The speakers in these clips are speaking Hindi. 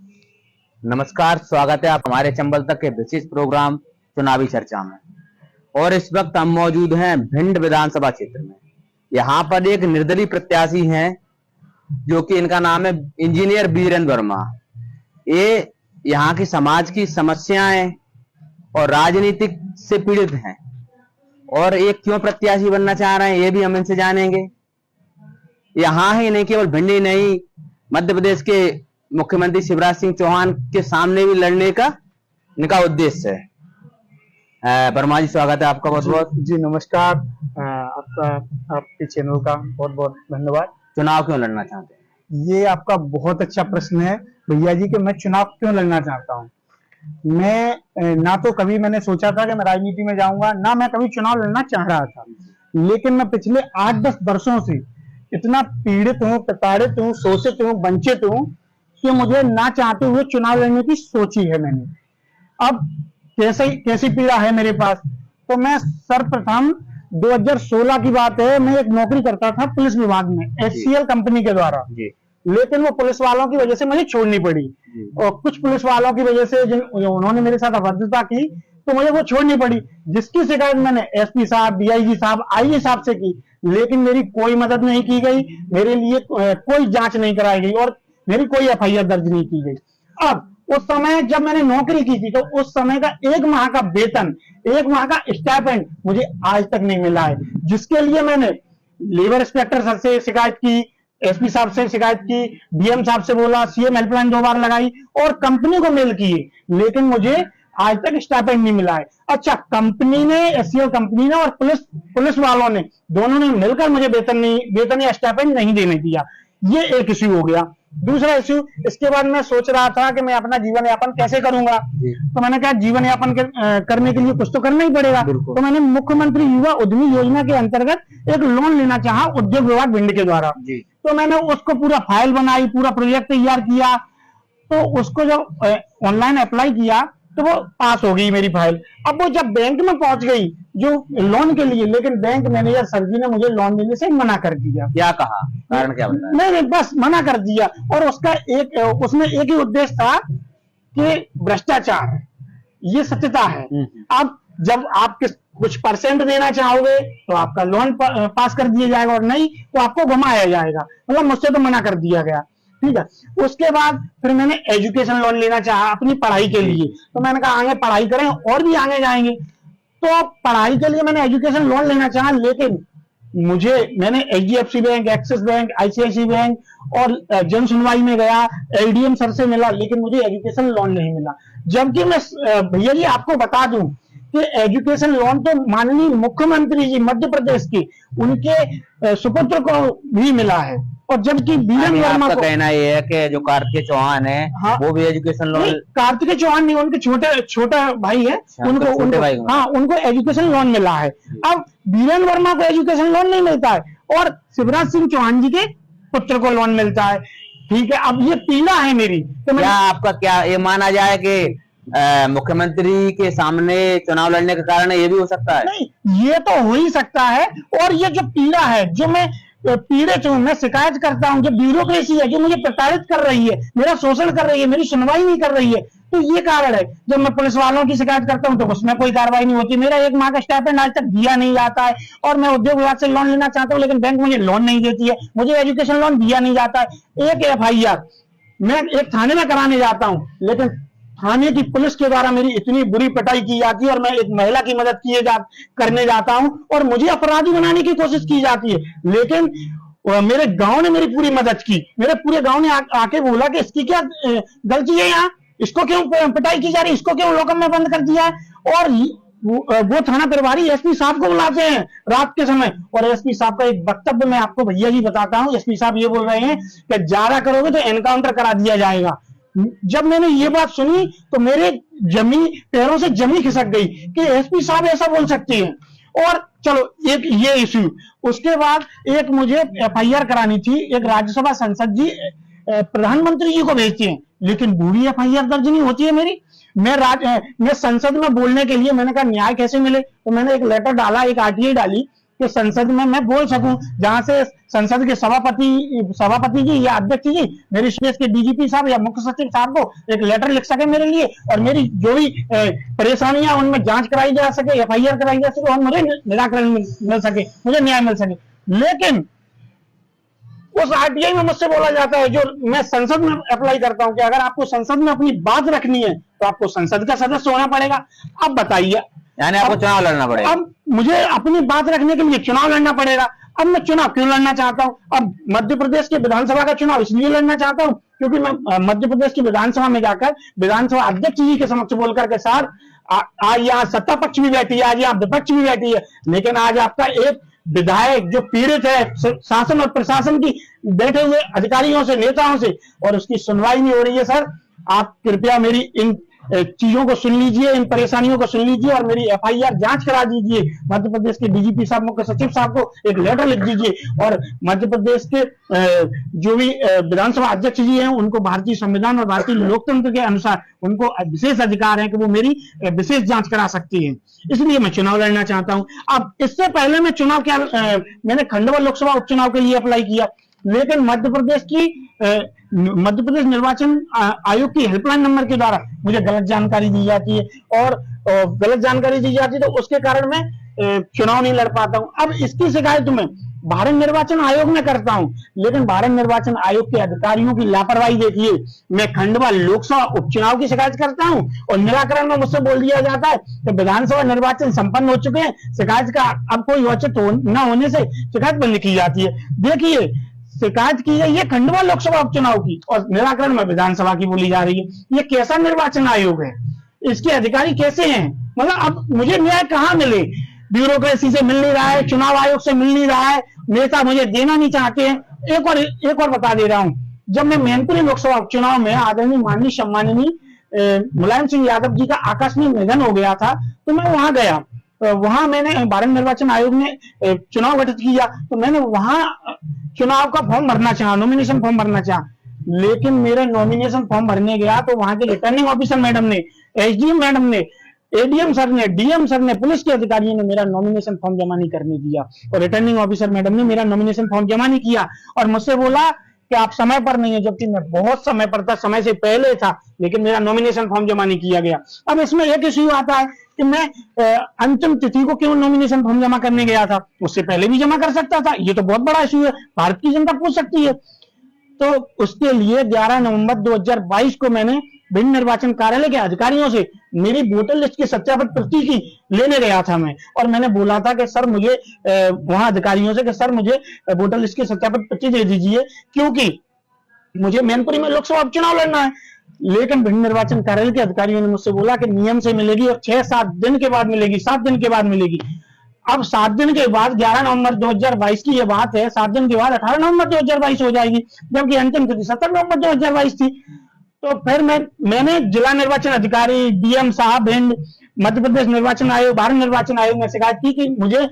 नमस्कार, स्वागत है आप हमारे चंबल तक के विशेष प्रोग्राम चुनावी चर्चा में। और इस वक्त हम मौजूद हैं भिंड विधानसभा क्षेत्र में। यहाँ पर एक निर्दलीय प्रत्याशी हैं जो कि इनका नाम है इंजीनियर वीरेंद्र वर्मा। ये यहाँ की समाज की समस्याएं और राजनीतिक से पीड़ित हैं और ये क्यों प्रत्याशी बनना चाह रहे हैं ये भी हम इनसे जानेंगे। यहाँ ही नहीं, केवल भिंड ही नहीं, मध्य प्रदेश के मुख्यमंत्री शिवराज सिंह चौहान के सामने भी लड़ने का इनका उद्देश्य है। वर्मा जी, स्वागत है आपका बहुत बहुत। जी नमस्कार। आपके चैनल का बहुत बहुत धन्यवाद। चुनाव क्यों लड़ना चाहते हैं? ये आपका बहुत अच्छा प्रश्न है भैया जी कि मैं चुनाव क्यों लड़ना चाहता हूँ। मैं ना तो कभी मैंने सोचा था कि मैं राजनीति में जाऊंगा, ना मैं कभी चुनाव लड़ना चाह रहा था, लेकिन मैं पिछले 8-10 वर्षों से इतना पीड़ित हूँ, प्रताड़ित हूँ, शोषित हूँ, वंचित हूँ कि मुझे ना चाहते हुए चुनाव लड़ने की सोची है मैंने। अब कैसी पीड़ा है मेरे पास, तो मैं सर्वप्रथम 2016 की बात है, मैं एक नौकरी करता था पुलिस विभाग में HCL कंपनी के द्वारा, लेकिन वो पुलिस वालों की वजह से मुझे छोड़नी पड़ी। और कुछ पुलिस वालों की वजह से उन्होंने मेरे साथ अभद्रता की तो मुझे वो छोड़नी पड़ी, जिसकी शिकायत मैंने SP साहब, DIG साहब, IE साहब से की, लेकिन मेरी कोई मदद नहीं की गई, मेरे लिए कोई जांच नहीं कराई गई और मेरी कोई FIR दर्ज नहीं की गई। अब उस समय जब मैंने नौकरी की थी तो उस समय का 1 माह का वेतन, 1 माह का स्टाइपेंड मुझे आज तक नहीं मिला है, जिसके लिए मैंने लेबर इंस्पेक्टर सर से शिकायत की, SP साहब से शिकायत की, DM साहब से बोला, CM हेल्पलाइन 2 बार लगाई और कंपनी को मेल किए, लेकिन मुझे आज तक स्टाइपेंड नहीं मिला है। अच्छा, कंपनी ने, HCL कंपनी ने और पुलिस वालों ने, दोनों ने मिलकर मुझे वेतन या स्टाइपेंड नहीं देने दिया। ये एक इश्यू हो गया। दूसरा इश्यू, इसके बाद मैं सोच रहा था कि मैं अपना जीवन यापन कैसे करूंगा, तो मैंने कहा जीवन यापन करने के लिए कुछ तो करना ही पड़ेगा। तो मैंने मुख्यमंत्री युवा उद्यमी योजना के अंतर्गत एक लोन लेना चाहा उद्योग विभाग भिंड के द्वारा। तो मैंने उसको पूरा फाइल बनाई, पूरा प्रोजेक्ट तैयार किया, तो उसको जब ऑनलाइन अप्लाई किया तो वो पास हो गई मेरी फाइल। अब वो जब बैंक में पहुंच गई जो लोन के लिए, लेकिन बैंक मैनेजर सर जी ने मुझे लोन देने से मना कर दिया। क्या कहा, कारण क्या बताया? नहीं, बस मना कर दिया। और उसमें एक ही उद्देश्य था कि भ्रष्टाचार, ये सत्यता है। अब जब आप कुछ परसेंट देना चाहोगे तो आपका लोन पास कर दिया जाएगा और नहीं तो आपको घुमाया जाएगा, मतलब मुझसे तो मना कर दिया गया। ठीक है, उसके बाद फिर मैंने एजुकेशन लोन लेना चाहा अपनी पढ़ाई के लिए, तो मैंने कहा आगे पढ़ाई करें और भी आगे जाएंगे, तो पढ़ाई के लिए मैंने एजुकेशन लोन लेना चाहा, लेकिन मैंने HDFC bank, axis bank, ICICI bank और जन सुनवाई में गया, LDM सर से मिला, लेकिन मुझे एजुकेशन लोन नहीं मिला। जबकि मैं भैया जी आपको बता दूं कि एजुकेशन लोन तो माननीय मुख्यमंत्री जी मध्य प्रदेश के, उनके सुपुत्र को भी मिला है। और जबकि वीरेंद्र वर्मा को कहना यह है कि जो कार्तिक चौहान है, हाँ, वो भी एजुकेशन लोन, कार्तिक चौहान नहीं, उनके छोटा भाई है, उनको एजुकेशन लोन मिला है। अब वीरेंद्र वर्मा को एजुकेशन लोन नहीं मिलता है और शिवराज सिंह चौहान जी के पुत्र को लोन मिलता है। ठीक है, अब ये पीड़ा है मेरी। तो क्या आपका क्या ये माना जाए कि मुख्यमंत्री के सामने चुनाव लड़ने का कारण ये भी हो सकता है? नहीं, ये तो हो ही सकता है। और ये जो पीड़ा है, जो मैं पीड़ित हूं, मैं शिकायत करता हूं, जो ब्यूरोक्रेसी है जो मुझे प्रताड़ित कर रही है, मेरा शोषण कर रही है, मेरी सुनवाई नहीं कर रही है, तो ये कारण है। जब मैं पुलिस वालों की शिकायत करता हूं तो उसमें कोई कार्रवाई नहीं होती, मेरा 1 माह का स्टाइपेंड आज तक दिया नहीं जाता है, और मैं उद्योग विभाग से लोन लेना चाहता हूं लेकिन बैंक मुझे लोन नहीं देती है, मुझे एजुकेशन लोन दिया नहीं जाता है। एक FIR मैं एक थाने में कराने जाता हूं, लेकिन थाने की पुलिस के द्वारा मेरी इतनी बुरी पिटाई की जाती है, और मैं एक महिला की मदद करने जाता हूं और मुझे अपराधी बनाने की कोशिश की जाती है। लेकिन मेरे गांव ने मेरी पूरी मदद की, मेरे पूरे गांव ने आके बोला कि इसकी क्या गलती है, यहाँ इसको क्यों पिटाई की जा रही है, इसको क्यों लोकअप में बंद कर दिया है। और वो थाना प्रभारी SP साहब को बुलाते हैं रात के समय, और SP साहब का एक वक्तव्य मैं आपको भैया जी बताता हूँ। SP साहब ये बोल रहे हैं कि ज्यादा करोगे तो एनकाउंटर करा दिया जाएगा। जब मैंने ये बात सुनी तो मेरे पैरों से जमीन खिसक गई कि SP साहब ऐसा बोल सकते हैं। और चलो एक ये इश्यू, उसके बाद एक मुझे FIR करानी थी, एक राज्यसभा सांसद जी प्रधानमंत्री जी को भेजते हैं, लेकिन बूढ़ी FIR दर्ज नहीं होती है मेरी। मैं संसद में बोलने के लिए मैंने कहा न्याय कैसे मिले, तो मैंने एक लेटर डाला, एक RTI डाली कि संसद में मैं बोल सकूं, जहां से संसद के सभापति जी या अध्यक्ष जी मेरे देश के डीजीपी साहब या मुख्य सचिव साहब को एक लेटर लिख सके मेरे लिए, और मेरी जो भी परेशानियां उनमें जांच कराई जा सके, एफआईआर कराई जा सके, और मुझे निराकरण मिल सके, मुझे न्याय मिल सके। लेकिन उस आरटीआई में मुझसे बोला जाता है, जो मैं संसद में अप्लाई करता हूं, कि अगर आपको संसद में अपनी बात रखनी है तो आपको संसद का सदस्य होना पड़ेगा। अब बताइए, यानी आपको चुनाव लड़ना पड़ेगा। अब मुझे अपनी बात रखने के लिए चुनाव लड़ना पड़ेगा। अब मैं चुनाव क्यों लड़ना चाहता हूं? अब मध्य प्रदेश के विधानसभा का चुनाव इसलिए लड़ना चाहता हूं क्योंकि मैं मध्य प्रदेश की विधानसभा में जाकर विधानसभा अध्यक्ष जी के समक्ष बोलकर के, सर आज यहाँ सत्ता पक्ष भी बैठी है, आज यहाँ विपक्ष भी बैठी है, लेकिन आज आपका एक विधायक जो पीड़ित है शासन और प्रशासन की बैठे हुए अधिकारियों से, नेताओं से, और उसकी सुनवाई नहीं हो रही है। सर आप कृपया मेरी इन चीजों को सुन लीजिए, इन परेशानियों को सुन लीजिए और मेरी एफआईआर जांच करा दीजिए। मध्य प्रदेश के डीजीपी साहब, मुख्य सचिव साहब को एक लेटर लिख दीजिए, और मध्य प्रदेश के जो भी विधानसभा अध्यक्ष जी हैं उनको भारतीय संविधान और भारतीय लोकतंत्र के अनुसार उनको विशेष अधिकार है कि वो मेरी विशेष जांच करा सकती है। इसलिए मैं चुनाव लड़ना चाहता हूं। अब इससे पहले मैं चुनाव मैंने खंडवा लोकसभा उपचुनाव के लिए अप्लाई किया, लेकिन मध्य प्रदेश निर्वाचन आयोग की हेल्पलाइन नंबर के द्वारा मुझे गलत जानकारी दी जाती है, और गलत जानकारी दी जाती है तो उसके कारण मैं चुनाव नहीं लड़ पाता हूं। अब इसकी शिकायत मैं भारत निर्वाचन आयोग में करता हूं, लेकिन भारत निर्वाचन आयोग के अधिकारियों की लापरवाही देखिए। मैं खंडवा लोकसभा उपचुनाव की शिकायत करता हूं और निराकरण में मुझसे बोल दिया जाता है कि विधानसभा निर्वाचन संपन्न हो चुके हैं, शिकायत का अब कोई औचित्य न होने से शिकायत बंद की जाती है। देखिए, शिकायत की गई है खंडवा लोकसभा उपचुनाव की और निराकरण में विधानसभा की बोली जा रही है। ये कैसा निर्वाचन आयोग है? इसके अधिकारी कैसे हैं? मतलब अब मुझे न्याय कहां मिले? ब्यूरोक्रेसी से मिल नहीं रहा है, चुनाव आयोग से मिल नहीं रहा है, नेता मुझे देना नहीं चाहते हैं। एक और बता दे रहा हूं, जब मैं मैनपुरी लोकसभा उपचुनाव में आदरणीय माननीय सम्माननीय मुलायम सिंह यादव जी का आकस्मिक निधन हो गया था, तो मैं वहां गया। वहां मैंने भारत निर्वाचन आयोग ने चुनाव गठित किया, तो मैंने वहां चुनाव का फॉर्म भरना चाहा, नॉमिनेशन फॉर्म भरना चाहा, लेकिन मेरे नॉमिनेशन फॉर्म भरने गया तो वहां के रिटर्निंग ऑफिसर मैडम ने, एसडीएम मैडम ने, एडीएम सर ने, डीएम सर ने, पुलिस के अधिकारियों ने मेरा नॉमिनेशन फॉर्म जमा नहीं करने दिया, और रिटर्निंग ऑफिसर मैडम ने मेरा नॉमिनेशन फॉर्म जमा नहीं किया और मुझसे बोला कि आप समय पर नहीं है, जबकि मैं बहुत समय पर था, समय से पहले था, लेकिन मेरा नॉमिनेशन फॉर्म जमा नहीं किया गया। अब इसमें एक इश्यू आता है कि मैं अंतिम तिथि को क्यों नॉमिनेशन फॉर्म जमा करने गया था, उससे पहले भी जमा कर सकता था। ये तो बहुत बड़ा इश्यू है, भारत की जनता पूछ सकती है। तो उसके लिए 11 नवंबर 2022 को मैंने भिंड निर्वाचन कार्यालय के अधिकारियों से मेरी वोटर लिस्ट की सत्यापित प्रति की लेने गया था मैं, और मैंने बोला था कि सर मुझे वहां अधिकारियों से कि सर मुझे वोटर लिस्ट की सत्यापित प्रति दे दीजिए, क्योंकि मुझे मैनपुरी में लोकसभा उपचुनाव लड़ना है। लेकिन भिंड निर्वाचन कार्यालय के अधिकारियों ने मुझसे बोला कि नियम से मिलेगी और 6-7 दिन के बाद मिलेगी, 7 दिन के बाद मिलेगी। अब 7 दिन के बाद 11 नवंबर 2022 की ये बात है, 7 दिन के बाद 18 नवंबर 2022 हो जाएगी, जबकि अंतिम तिथि 17 नवंबर 2022 थी। तो फिर मैंने जिला निर्वाचन अधिकारी, डीएम साहब भिंड, मध्य प्रदेश निर्वाचन आयोग, भारत निर्वाचन आयोग में शिकायत की कि मुझे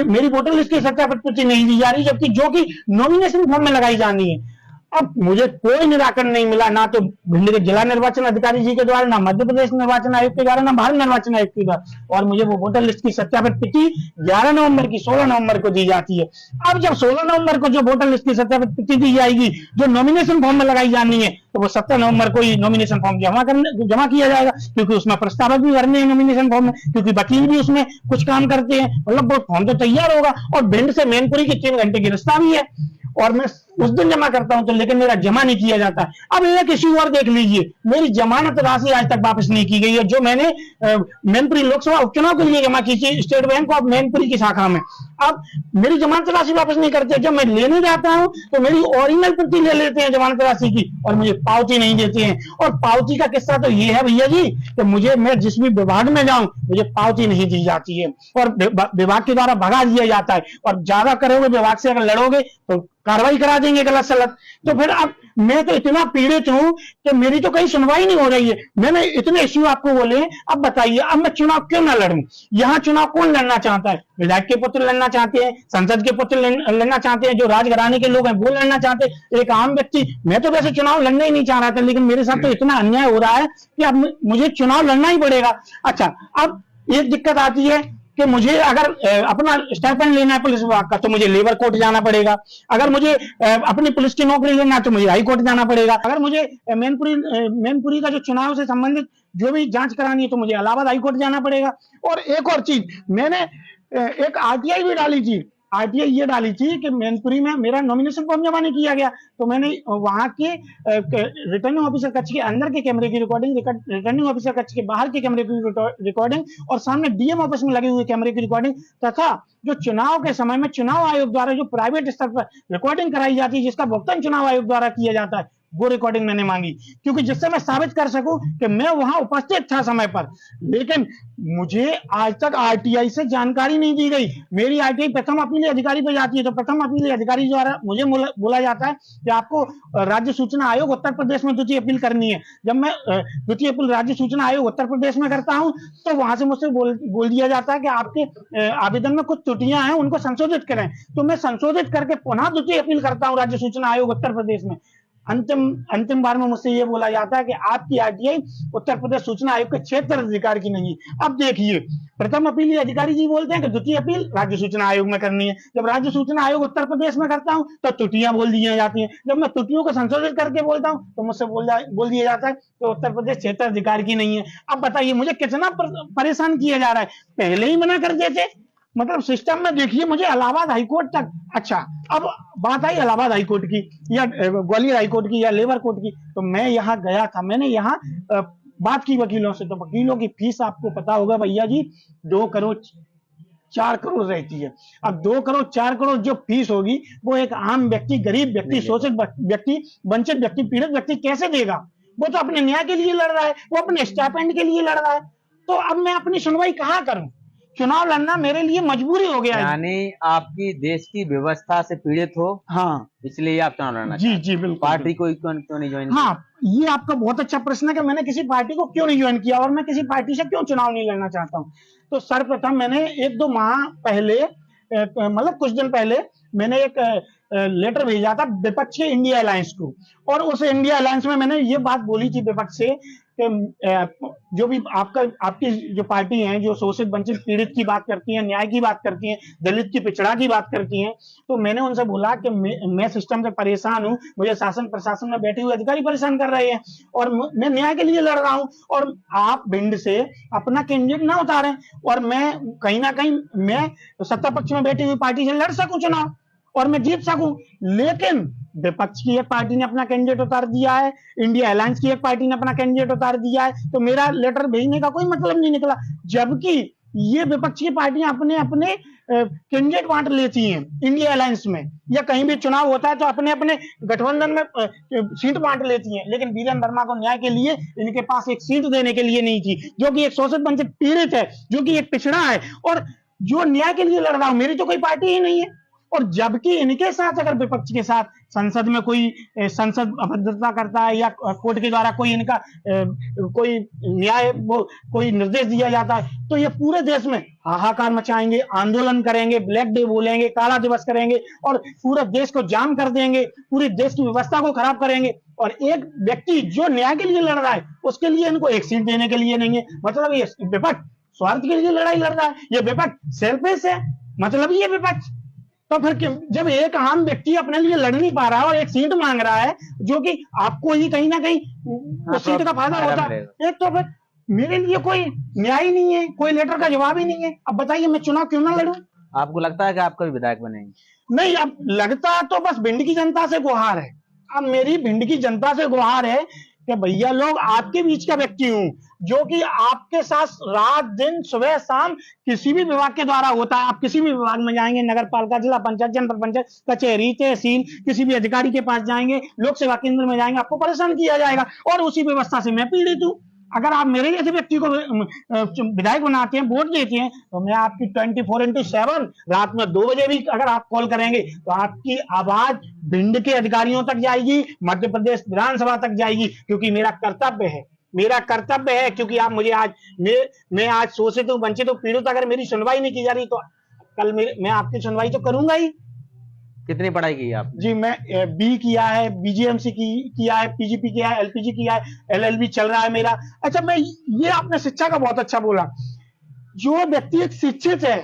मेरी वोटर लिस्ट की सत्यापित प्रति नहीं दी जा रही, जबकि जो कि नॉमिनेशन फॉर्म में लगाई जानी है। अब मुझे कोई निराकरण नहीं मिला, ना तो भिंड के जिला निर्वाचन अधिकारी जी के द्वारा, ना मध्य प्रदेश निर्वाचन आयोग के द्वारा, ना भारत निर्वाचन आयोग के द्वारा, और मुझे वो वोटर लिस्ट की सत्यापित प्रति 11 नवंबर की 16 नवंबर को दी जाती है। अब जब 16 नवंबर को जो वोटर लिस्ट की सत्यापित प्रति दी जाएगी, जो नॉमिनेशन फॉर्म में लगाई जानी है, तो वो 17 नवंबर को ही नॉमिनेशन फॉर्म जमा किया जाएगा, क्योंकि उसमें प्रस्तावक भी भरने हैं नॉमिनेशन फॉर्म में, क्योंकि वकील भी उसमें कुछ काम करते हैं। मतलब वो फॉर्म तो तैयार होगा, और भिंड से मैनपुरी की 3 घंटे की रास्ता भी है, और मैं उस दिन जमा करता हूं, तो लेकिन मेरा जमा नहीं किया जाता। अब एक इश्यू और देख लीजिए, मेरी जमानत राशि आज तक वापस नहीं की गई है, जो मैंने मैनपुरी लोकसभा उपचुनाव के लिए जमा की थी स्टेट बैंक ऑफ मैनपुरी की शाखा में। अब मेरी जमानत राशि वापस नहीं करते, जब मैं लेने जाता हूं तो मेरी ओरिजिनल प्रति ले लेते हैं जमानत राशि की, और मुझे पावती नहीं देते हैं। और पावती का किस्सा तो ये है भैया जी कि मैं जिस भी विभाग में जाऊं, मुझे पावती नहीं दी जाती है, और विभाग के द्वारा भगा दिया जाता है, और ज्यादा करोगे विभाग से अगर लड़ोगे तो कार्रवाई करा देंगे गलत सलत। तो फिर अब मैं तो इतना पीड़ित हूं कि मेरी तो कहीं सुनवाई नहीं हो रही है। मैंने इतने इश्यू आपको बोले, अब बताइए अब मैं चुनाव क्यों ना लड़ूं? यहाँ चुनाव कौन लड़ना चाहता है? विधायक के पुत्र लड़ना चाहते हैं, संसद के पुत्र लड़ना चाहते हैं, जो राजघराने के लोग हैं वो लड़ना चाहते हैं, एक आम व्यक्ति। मैं तो वैसे चुनाव लड़ना ही नहीं चाह रहा था, लेकिन मेरे साथ तो इतना अन्याय हो रहा है कि अब मुझे चुनाव लड़ना ही पड़ेगा। अच्छा, अब एक दिक्कत आती है कि मुझे अगर अपना स्टाइपेंड लेना है पुलिस विभाग का तो मुझे लेबर कोर्ट जाना पड़ेगा, अगर मुझे अपनी पुलिस की नौकरी लेना है तो मुझे हाई कोर्ट जाना पड़ेगा, अगर मुझे मैनपुरी का जो चुनाव से संबंधित जो भी जांच करानी है तो मुझे इलाहाबाद हाई कोर्ट जाना पड़ेगा। और एक और चीज, मैंने एक आरटीआई भी डाली थी, आरटीआई ये डाली थी कि मैनपुरी में मेरा नॉमिनेशन फॉर्म जमा नहीं किया गया, तो मैंने वहां के रिटर्निंग ऑफिसर कक्ष के अंदर के कैमरे की रिकॉर्डिंग, रिटर्निंग ऑफिसर कक्ष के बाहर के कैमरे की रिकॉर्डिंग और सामने डीएम ऑफिस में लगे हुए कैमरे की रिकॉर्डिंग तथा जो चुनाव के समय में चुनाव आयोग द्वारा जो प्राइवेट स्तर पर रिकॉर्डिंग कराई जाती है जिसका भुगतान चुनाव आयोग द्वारा किया जाता है, वो रिकॉर्डिंग मैंने मांगी, क्योंकि जिससे मैं साबित कर सकूं कि मैं वहां उपस्थित था समय पर। लेकिन मुझे आज तक आरटीआई से जानकारी नहीं दी गई। मेरी आरटीआई प्रथम अपील अधिकारी पे जाती है, तो प्रथम अपील अधिकारी द्वारा मुझे बोला जाता है कि आपको राज्य सूचना आयोग उत्तर प्रदेश में द्वितीय अपील करनी है। जब मैं द्वितीय अपील राज्य सूचना आयोग उत्तर प्रदेश में करता हूं तो वहां से मुझसे बोल दिया जाता है कि आपके आवेदन में कुछ त्रुटियां हैं, उनको संशोधित करें। तो मैं संशोधित करके पुनः द्वितीय अपील करता हूं राज्य सूचना आयोग उत्तर प्रदेश में। अंतिम बार में मुझसे ये बोला जाता है कि आपकी आरटीआई उत्तर प्रदेश सूचना आयोग के क्षेत्र अधिकार की नहीं है। अब देखिए, प्रथम अपील अधिकारी जी बोलते हैं कि द्वितीय अपील राज्य सूचना आयोग में करनी है। जब राज्य सूचना आयोग उत्तर प्रदेश में करता हूं तो त्रुटियां बोल दी जाती हैं। जब मैं त्रुटियों को संशोधित करके बोलता हूं तो मुझसे बोल दिया जाता है कि उत्तर प्रदेश क्षेत्र अधिकार की नहीं है। अब बताइए मुझे कितना परेशान किया जा रहा है। पहले ही मना कर देते, मतलब सिस्टम में देखिए मुझे इलाहाबाद हाईकोर्ट तक। अच्छा, अब बात आई इलाहाबाद हाईकोर्ट की या ग्वालियर हाईकोर्ट की या लेबर कोर्ट की, तो मैं यहाँ गया था, मैंने यहाँ बात की वकीलों से, तो वकीलों की फीस आपको पता होगा भैया जी 2 करोड़ 4 करोड़ रहती है। अब 2 करोड़ 4 करोड़ जो फीस होगी वो एक आम व्यक्ति, गरीब व्यक्ति, शोषित व्यक्ति, वंचित व्यक्ति, पीड़ित व्यक्ति कैसे देगा? वो तो अपने न्याय के लिए लड़ रहा है, वो अपने स्टाइपेंड के लिए लड़ रहा है। तो अब मैं अपनी सुनवाई कहाँ करूं? चुनाव लड़ना मेरे लिए मजबूरी हो गया है। यानी आपकी देश की व्यवस्था से पीड़ित हो, हाँ, इसलिए आप चुनाव लड़ना जी जी बिल्कुल। पार्टी को क्यों नहीं ज्वाइन? हाँ, ये आपका बहुत अच्छा प्रश्न है कि मैंने किसी पार्टी को क्यों नहीं ज्वाइन किया और मैं किसी पार्टी से क्यों चुनाव नहीं लड़ना चाहता हूँ। तो सर्वप्रथम मैंने 1-2 माह पहले, मतलब कुछ दिन पहले मैंने एक लेटर भेजा था विपक्ष के इंडिया अलायंस को, और उस इंडिया अलायंस में मैंने ये बात बोली थी विपक्ष से कि जो भी आपकी जो पार्टी है जो शोषित वंचित पीड़ित की बात करती है, न्याय की बात करती है, दलित की पिछड़ा की बात करती है, तो मैंने उनसे बोला कि मैं सिस्टम से परेशान हूं, मुझे शासन प्रशासन में बैठे हुए अधिकारी परेशान कर रहे हैं और मैं न्याय के लिए लड़ रहा हूं, और आप भिंड से अपना कैंडिडेट ना उतारें और मैं कहीं ना कहीं मैं सत्ता पक्ष में बैठी हुई पार्टी से लड़ सकूं चुनाव और मैं जीत सकूं। लेकिन विपक्ष की एक पार्टी ने अपना कैंडिडेट उतार दिया है, इंडिया अलायंस की एक पार्टी ने अपना कैंडिडेट उतार दिया है, तो मेरा लेटर भेजने का कोई मतलब नहीं निकला। जबकि ये विपक्ष की पार्टियां अपने अपने कैंडिडेट बांट लेती हैं इंडिया अलायंस में, या कहीं भी चुनाव होता है तो अपने अपने गठबंधन में सीट बांट लेती हैं, लेकिन वीरेंद्र वर्मा को न्याय के लिए इनके पास एक सीट देने के लिए नहीं थी, जो कि एक शोषित वंचित पीड़ित है, जो कि एक पिछड़ा है और जो न्याय के लिए लड़ रहा हूं। मेरी तो कोई पार्टी ही नहीं है। और जबकि इनके साथ अगर विपक्ष के साथ संसद में कोई संसद अभद्रता करता है या कोर्ट के द्वारा कोई इनका कोई न्याय कोई निर्देश दिया जाता है तो ये पूरे देश में हाहाकार मचाएंगे, आंदोलन करेंगे, ब्लैक डे बोलेंगे, काला दिवस करेंगे और पूरे देश को जाम कर देंगे, पूरी देश की व्यवस्था को खराब करेंगे। और एक व्यक्ति जो न्याय के लिए लड़ रहा है उसके लिए इनको एक सीट देने के लिए नहीं है। मतलब ये विपक्ष स्वार्थ के लिए लड़ाई लड़ रहा है, ये विपक्ष सेल्फिश है, मतलब ये विपक्ष। तो फिर जब एक आम व्यक्ति अपने लिए लड़ नहीं पा रहा है और एक सीट मांग रहा है जो कि आपको ही कहीं ना कहीं उस सीट का फायदा होता है, एक तो फिर मेरे लिए कोई न्याय नहीं है, कोई लेटर का जवाब ही नहीं है। अब बताइए मैं चुनाव क्यों ना लड़ूं? आपको लगता है कि आप कभी विधायक बनेंगे? नहीं, अब लगता तो बस भिंड की जनता से गुहार है। अब मेरी भिंड की जनता से गुहार है कि भैया लोग आपके बीच का व्यक्ति हूं जो कि आपके साथ रात दिन सुबह शाम किसी भी विभाग के द्वारा होता है। आप किसी भी विभाग में जाएंगे, नगर पालिका, जिला पंचायत, जनपद पंचायत, कचहरी, तहसील, किसी भी अधिकारी के पास जाएंगे, लोक सेवा केंद्र में जाएंगे, आपको परेशान किया जाएगा और उसी व्यवस्था से मैं पीड़ित हूं। अगर आप मेरे जैसे व्यक्ति को विधायक बनाते हैं, वोट देते हैं, तो मैं आपकी 24/7 रात में 2 बजे भी अगर आप कॉल करेंगे तो आपकी आवाज भिंड के अधिकारियों तक जाएगी, मध्य प्रदेश विधानसभा तक जाएगी, क्योंकि मेरा कर्तव्य है, मेरा कर्तव्य है। क्योंकि आप मुझे आज मैं आज शोषित हूं, वंचित हूं, पीड़ित, अगर मेरी सुनवाई नहीं की जा रही तो कल मैं आपकी सुनवाई तो करूंगा ही। कितनी पढ़ाई की आप? जी मैं बी किया है, बीजीएमसी किया है, पीजीपी किया है, एलपीजी किया है, एलएलबी चल रहा है मेरा। अच्छा, मैं ये आपने शिक्षा का बहुत अच्छा बोला। जो व्यक्ति एक शिक्षित है,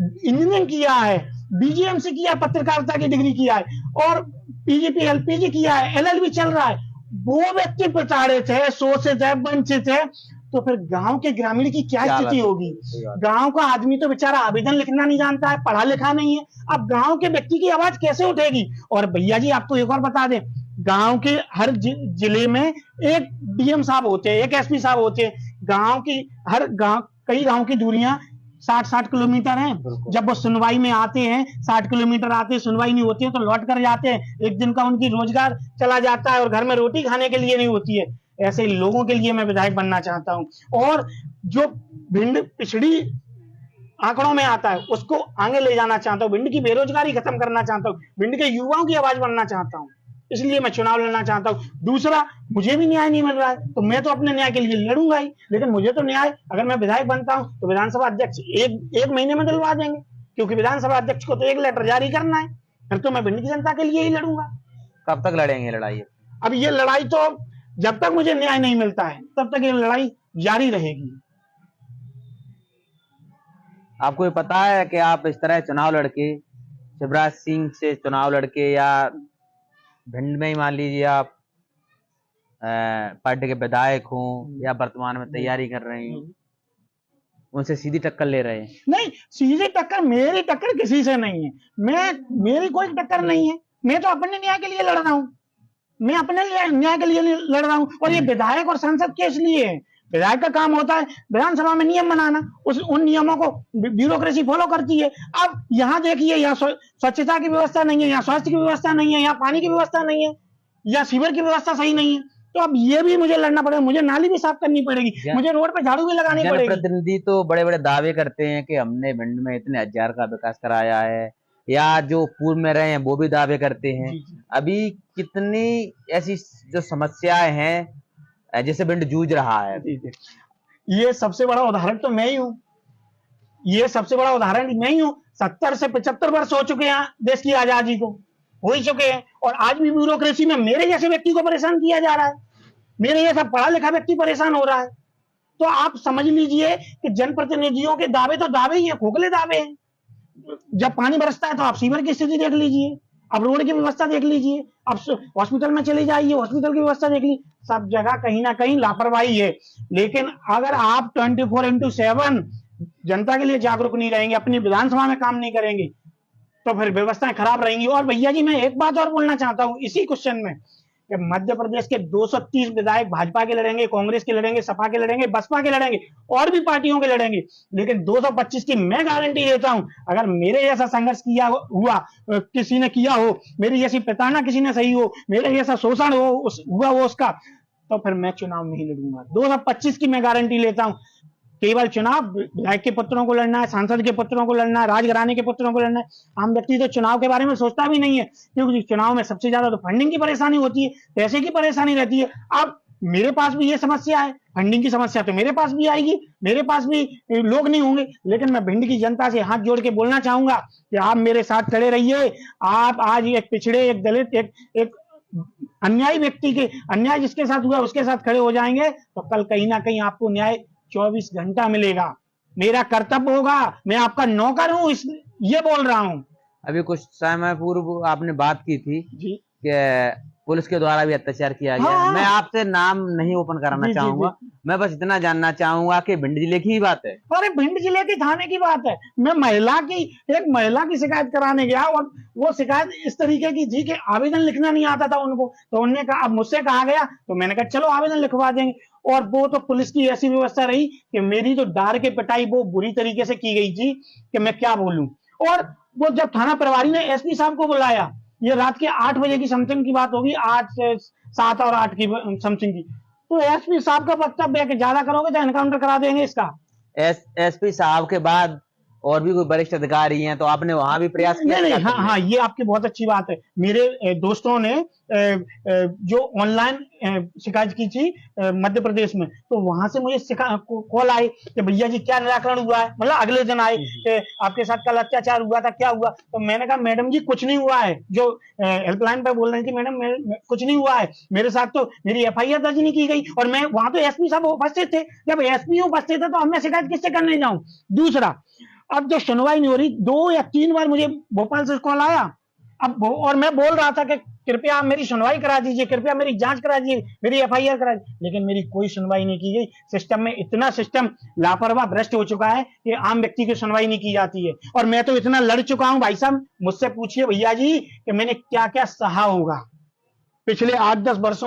इंजीनियरिंग किया है, बीजीएमसी किया, पत्रकारिता की डिग्री किया है और पीजीपी एलपीजी किया है, एलएलबी चल रहा है, वो व्यक्ति प्रताड़ित है, शोषित है, वंचित है, तो फिर गांव के ग्रामीण की क्या स्थिति होगी? गांव का आदमी तो बेचारा आवेदन लिखना नहीं जानता है, पढ़ा लिखा नहीं है, अब गांव के व्यक्ति की आवाज कैसे उठेगी? और भैया जी आपको एक और बता दें, गांव के हर जिले में एक डीएम साहब होते हैं, एक एसपी साहब होते हैं। गांव की हर गांव, कई गांव की दूरियां 60-60 किलोमीटर हैं। जब वो सुनवाई में आते हैं, 60 किलोमीटर आते हैं, सुनवाई नहीं होती है तो लौट कर जाते हैं। एक दिन का उनकी रोजगार चला जाता है और घर में रोटी खाने के लिए नहीं होती है। ऐसे लोगों के लिए मैं विधायक बनना चाहता हूं और जो भिंड पिछड़ी आंकड़ों में आता है उसको आगे ले जाना चाहता हूं। भिंड की बेरोजगारी खत्म करना चाहता हूं, भिंड के युवाओं की आवाज बनना चाहता हूं, इसलिए मैं चुनाव लड़ना चाहता हूं। दूसरा, मुझे भी न्याय नहीं मिल रहा है तो मैं तो अपने न्याय के लिए लड़ूंगा ही, लेकिन मुझे तो न्याय, अगर मैं विधायक बनता हूं तो विधानसभा अध्यक्ष एक महीने में दिलवा देंगे, क्योंकि विधानसभा अध्यक्ष को तो एक लेटर जारी करना है। फिर तो मैं भिंड की जनता के लिए ही लड़ूंगा। कब तक लड़ेंगे लड़ाई? अब ये लड़ाई तो जब तक मुझे न्याय नहीं मिलता है तब तक ये लड़ाई जारी रहेगी। आपको ये पता है कि आप इस तरह चुनाव लड़के, शिवराज सिंह से चुनाव लड़के या भिंड में ही मान लीजिए आप पार्टी के विधायक हों या वर्तमान में तैयारी कर रहे हैं, उनसे सीधी टक्कर ले रहे हैं? नहीं, सीधी टक्कर, मेरी टक्कर किसी से नहीं है। मेरी कोई टक्कर नहीं है। मैं तो अपने न्याय के लिए लड़ रहा हूं, मैं अपने न्याय के लिए लड़ रहा हूं। और ये विधायक और सांसद के इसलिए है, विधायक का काम होता है विधानसभा में नियम बनाना, उन नियमों को ब्यूरोक्रेसी फॉलो करती है। अब यहाँ देखिए, यहाँ स्वच्छता की व्यवस्था नहीं है, यहाँ स्वास्थ्य की व्यवस्था नहीं है, यहाँ पानी की व्यवस्था नहीं है, या सीवर की व्यवस्था सही नहीं है, तो अब ये भी मुझे लड़ना पड़ेगा। मुझे नाली भी साफ करनी पड़ेगी, मुझे रोड पे झाड़ू भी लगानी पड़ेगी। जनप्रतिनिधि तो बड़े बड़े दावे करते हैं कि हमने भिंड में इतने हजार का विकास कराया है, या जो पूर्व में रहे हैं वो भी दावे करते हैं। अभी कितनी ऐसी जो समस्याएं हैं जिससे भिंड जूझ रहा है? ये सबसे बड़ा उदाहरण तो मैं ही हूँ, ये सबसे बड़ा उदाहरण मैं ही हूँ। 70 से 75 वर्ष हो चुके हैं देश की आजादी को, हो ही चुके हैं, और आज भी ब्यूरोक्रेसी में मेरे जैसे व्यक्ति को परेशान किया जा रहा है, मेरे जैसा पढ़ा लिखा व्यक्ति परेशान हो रहा है। तो आप समझ लीजिए कि जनप्रतिनिधियों के दावे तो दावे ही है, खोखले दावे हैं। जब पानी बरसता है तो आप सीवर की स्थिति देख लीजिए, अब रोड की व्यवस्था देख लीजिए, अब हॉस्पिटल में चले जाइए, हॉस्पिटल की व्यवस्था देख लीजिए, सब जगह कहीं ना कहीं लापरवाही है। लेकिन अगर आप 24/7 जनता के लिए जागरूक नहीं रहेंगे, अपनी विधानसभा में काम नहीं करेंगे, तो फिर व्यवस्थाएं खराब रहेंगी। और भैया जी, मैं एक बात और बोलना चाहता हूं इसी क्वेश्चन में, कि मध्य प्रदेश के 230 विधायक भाजपा के लड़ेंगे, कांग्रेस के लड़ेंगे, सपा के लड़ेंगे, बसपा के लड़ेंगे, और भी पार्टियों के लड़ेंगे, लेकिन 225 की मैं गारंटी देता हूं, अगर मेरे जैसा संघर्ष किया हुआ किसी ने किया हो, मेरी जैसी प्रताड़ना किसी ने सही हो, मेरे जैसा शोषण हुआ हो उसका, तो फिर मैं चुनाव नहीं लड़ूंगा। 225 की मैं गारंटी लेता हूं। केवल चुनाव विधायक के पुत्रों को लड़ना है, सांसद के पुत्रों को लड़ना है, राजघराने के पुत्रों को लड़ना है। आम व्यक्ति तो चुनाव के बारे में सोचता भी नहीं है, क्योंकि चुनाव में सबसे ज्यादा तो फंडिंग की परेशानी होती है, पैसे की परेशानी रहती है। अब मेरे पास भी ये समस्या है, फंडिंग की समस्या तो मेरे पास भी आएगी, मेरे पास भी लोग नहीं होंगे, लेकिन मैं भिंड की जनता से हाथ जोड़ के बोलना चाहूंगा कि आप मेरे साथ खड़े रहिए। आप आज एक पिछड़े, एक दलित, एक अन्यायी व्यक्ति के, अन्याय जिसके साथ हुआ उसके साथ खड़े हो जाएंगे, तो कल कहीं ना कहीं आपको न्याय 24 घंटा मिलेगा। मेरा कर्तव्य होगा, मैं आपका नौकर हूं, ये बोल रहा हूं। अभी कुछ समय पूर्व आपने बात की थी जी कि पुलिस के द्वारा भी अत्याचार किया गया। हाँ। मैं आपसे नाम नहीं ओपन कराना चाहूंगा, मैं बस इतना जानना चाहूंगा कि भिंड जिले की ही बात है। अरे भिंड जिले के थाने की बात है। मैं एक महिला की शिकायत कराने गया, और वो शिकायत इस तरीके की थी कि आवेदन लिखना नहीं आता था उनको, तो उन्होंने कहा, अब मुझसे कहा गया तो मैंने कहा चलो आवेदन लिखवा देंगे। और वो तो पुलिस की ऐसी व्यवस्था रही कि मेरी तो डार के पिटाई वो बुरी तरीके से की गई थी कि मैं क्या बोलूं। और वो जब थाना प्रभारी ने एसपी साहब को बुलाया, ये रात के 8 बजे की समथिंग की बात होगी, 8 से 7 और 8 की समथिंग की, तो एसपी साहब का वक्तव्य है कि ज्यादा करोगे तो एनकाउंटर करा देंगे इसका। एसपी साहब के बाद और भी कोई वरिष्ठ अधिकारी हैं, तो आपने वहां भी प्रयास किया? नहीं, हाँ हाँ, ये आपकी बहुत अच्छी बात है। मेरे दोस्तों ने जो ऑनलाइन शिकायत की थी मध्य प्रदेश में, तो वहां से मुझे कॉल आई कि भैया जी क्या निराकरण हुआ है। मतलब अगले दिन आए कि आपके साथ कल अत्याचार हुआ था, क्या हुआ? तो मैंने कहा मैडम जी कुछ नहीं हुआ है। जो हेल्पलाइन पर बोल रही थी मैडम कुछ नहीं हुआ है, मेरे साथ तो मेरी एफआईआर दर्ज नहीं की गई, और मैं वहां तो एसपी साहब उपस्थित थे। जब एसपी उपस्थित है तो अब मैं शिकायत किससे करने जाऊं? दूसरा, अब जो सुनवाई नहीं हो रही, 2 या 3 बार मुझे भोपाल से कॉल आया, अब और मैं बोल रहा था कि कृपया आप मेरी सुनवाई करा दीजिए, कृपया मेरी जांच करा दीजिए, मेरी एफआईआर करा दीजिए, लेकिन मेरी कोई सुनवाई नहीं की गई। सिस्टम में इतना सिस्टम लापरवाह भ्रष्ट हो चुका है कि आम व्यक्ति की सुनवाई नहीं की जाती है। और मैं तो इतना लड़ चुका हूं भाई साहब, मुझसे पूछिए भैया जी कि मैंने क्या क्या सहा होगा पिछले 8-10 वर्षों